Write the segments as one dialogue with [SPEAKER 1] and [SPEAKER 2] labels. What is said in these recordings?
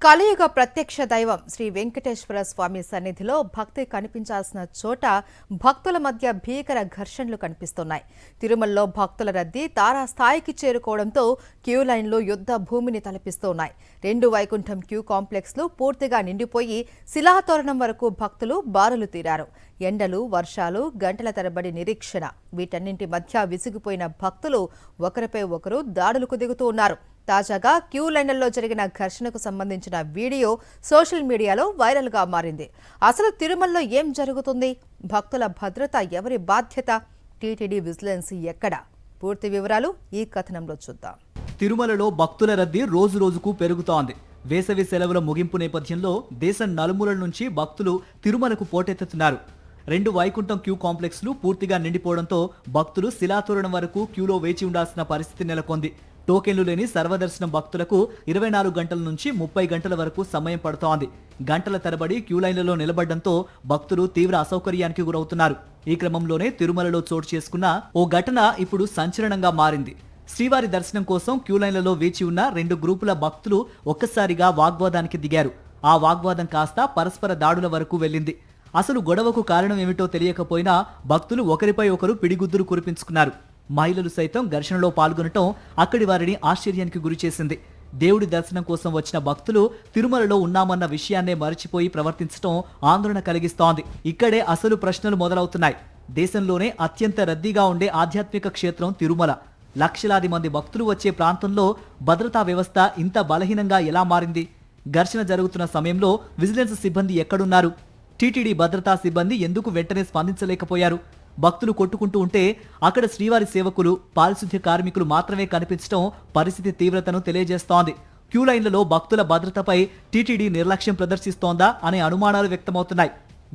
[SPEAKER 1] కలియుగ ప్రత్యక్ష దైవం శ్రీ వెంకటేశ్వర స్వామి సన్నిధిలో భక్తి కనిపించాల్సిన చోట భక్తుల మధ్య భీకర ఘర్షణలు కనిపిస్తున్నాయి. తిరుమలలో భక్తుల రద్దీ తారాస్థాయికి చేరుకోవడంతో క్యూ లైన్లు యుద్ధ భూమిని తలపిస్తున్నాయి. 2 వైకుంఠం క్యూ కాంప్లెక్స్లు పూర్తిగా నిండిపోయి శిలాతోరణం వరకు భక్తులు బారులు తీరారు. ఎండలు, వర్షాలు, గంటల తరబడి నిరీక్షణ వీటన్నింటి మధ్య విసిగిపోయిన భక్తులు ఒకరిపై ఒకరు దాడులకు దిగుతూ ఉన్నారు. తాజాగా క్యూ లైన్లలో జరిగిన ఘర్షణకు సంబంధించిన వీడియో సోషల్ మీడియాలో వైరల్గా మారింది. అసలు తిరుమలలో ఏం జరుగుతుంది? భక్తుల భద్రత ఎవరి బాధ్యత? టీటీడీ విజిలెన్స్ ఎక్కడ? పూర్తి వివరాలు ఈ కథనంలో చూద్దాం.
[SPEAKER 2] తిరుమలలో భక్తుల రద్దీ రోజు రోజుకు పెరుగుతోంది. వేసవి సెలవుల ముగింపు నేపథ్యంలో దేశం నలుమూలల నుంచి భక్తులు తిరుమలకు పోటెత్తుతున్నారు. 2 వైకుంఠం క్యూ కాంప్లెక్స్లు పూర్తిగా నిండిపోవడంతో భక్తులు శిలాతోరణం వరకు క్యూలో వేచి ఉండాల్సిన పరిస్థితి నెలకొంది. టోకెన్లు లేని సర్వదర్శనం భక్తులకు 24 గంటల నుంచి 30 గంటల వరకు సమయం పడుతోంది. గంటల తరబడి క్యూ లైన్లలో నిలబడడంతో భక్తులు తీవ్ర అసౌకర్యానికి గురవుతున్నారు. ఈ క్రమంలోనే తిరుమలలో చోటు చేసుకున్న ఓ ఘటన ఇప్పుడు సంచలనంగా మారింది. శ్రీవారి దర్శనం కోసం క్యూ లైన్లలో వేచి ఉన్న 2 గ్రూపుల భక్తులు ఒక్కసారిగా వాగ్వాదానికి దిగారు. ఆ వాగ్వాదం కాస్త పరస్పర దాడుల వరకు వెళ్ళింది. అసలు గొడవకు కారణం ఏమిటో తెలియకపోయినా భక్తులు ఒకరిపై ఒకరు పిడిగుద్దులు కురిపించుకున్నారు. మహిళలు సైతం ఘర్షణలో పాల్గొనటం అక్కడి వారిని ఆశ్చర్యానికి గురిచేసింది. దేవుడి దర్శనం కోసం వచ్చిన భక్తులు తిరుమలలో ఉన్నామన్న విషయాన్నే మరిచిపోయి ప్రవర్తించడం ఆందోళన కలిగిస్తోంది. ఇక్కడే అసలు ప్రశ్నలు మొదలవుతున్నాయి. దేశంలోనే అత్యంత రద్దీగా ఉండే ఆధ్యాత్మిక క్షేత్రం తిరుమల. లక్షలాది మంది భక్తులు వచ్చే ప్రాంతంలో భద్రతా వ్యవస్థ ఇంత బలహీనంగా ఎలా మారింది? ఘర్షణ జరుగుతున్న సమయంలో విజిలెన్స్ సిబ్బంది ఎక్కడున్నారు? టీటీడీ భద్రతా సిబ్బంది ఎందుకు వెంటనే స్పందించలేకపోయారు? భక్తులు కొట్టుకుంటూ ఉంటే అక్కడ శ్రీవారి సేవకులు, పారిశుద్ధ్య కార్మికులు మాత్రమే కనిపించడం పరిస్థితి తీవ్రతను తెలియజేస్తోంది. క్యూ లైన్లలో భక్తుల భద్రతపై టీటీడీ నిర్లక్ష్యం ప్రదర్శిస్తోందా అనే అనుమానాలు వ్యక్తమవుతున్నాయి.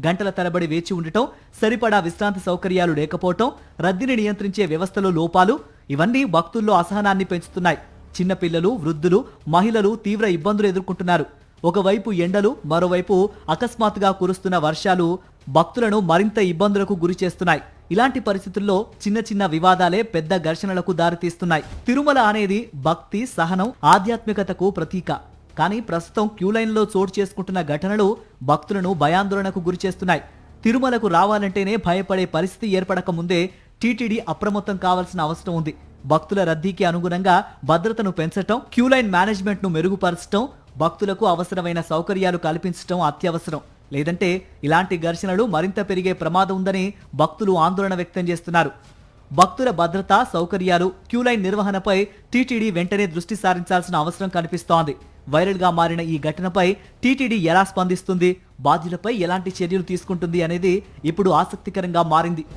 [SPEAKER 2] గంటల తరబడి వేచి ఉండటం, సరిపడా విశ్రాంతి సౌకర్యాలు లేకపోవటం, రద్దీని నియంత్రించే వ్యవస్థలో లోపాలు ఇవన్నీ భక్తుల్లో అసహనాన్ని పెంచుతున్నాయి. చిన్నపిల్లలు, వృద్ధులు, మహిళలు తీవ్ర ఇబ్బందులు ఎదుర్కొంటున్నారు. ఒకవైపు ఎండలు, మరోవైపు అకస్మాత్తుగా కురుస్తున్న వర్షాలు భక్తులను మరింత ఇబ్బందులకు గురి చేస్తున్నాయి. ఇలాంటి పరిస్థితుల్లో చిన్న చిన్న వివాదాలే పెద్ద ఘర్షణలకు దారితీస్తున్నాయి. తిరుమల అనేది భక్తి, సహనం, ఆధ్యాత్మికతకు ప్రతీక. కానీ ప్రస్తుతం క్యూ లైన్లో చోటు చేసుకుంటున్న ఘటనలు భక్తులను భయాందోళనకు గురి చేస్తున్నాయి. తిరుమలకు రావాలంటేనే భయపడే పరిస్థితి ఏర్పడక ముందే టీటీడీ అప్రమత్తం కావాల్సిన అవసరం ఉంది. భక్తుల రద్దీకి అనుగుణంగా భద్రతను పెంచటం, క్యూ లైన్ మేనేజ్మెంట్ ను మెరుగుపరచడం, భక్తులకు అవసరమైన సౌకర్యాలు కల్పించడం అత్యవసరం. లేదంటే ఇలాంటి ఘర్షణలు మరింత పెరిగే ప్రమాదం ఉందని భక్తులు ఆందోళన వ్యక్తం చేస్తున్నారు. భక్తుల భద్రత, సౌకర్యాలు, క్యూ లైన్ నిర్వహణపై టీటీడీ వెంటనే దృష్టి సారించాల్సిన అవసరం కనిపిస్తోంది. వైరల్ గా మారిన ఈ ఘటనపై టీటీడీ ఎలా స్పందిస్తుంది, బాధ్యులపై ఎలాంటి చర్యలు తీసుకుంటుంది అనేది ఇప్పుడు ఆసక్తికరంగా మారింది.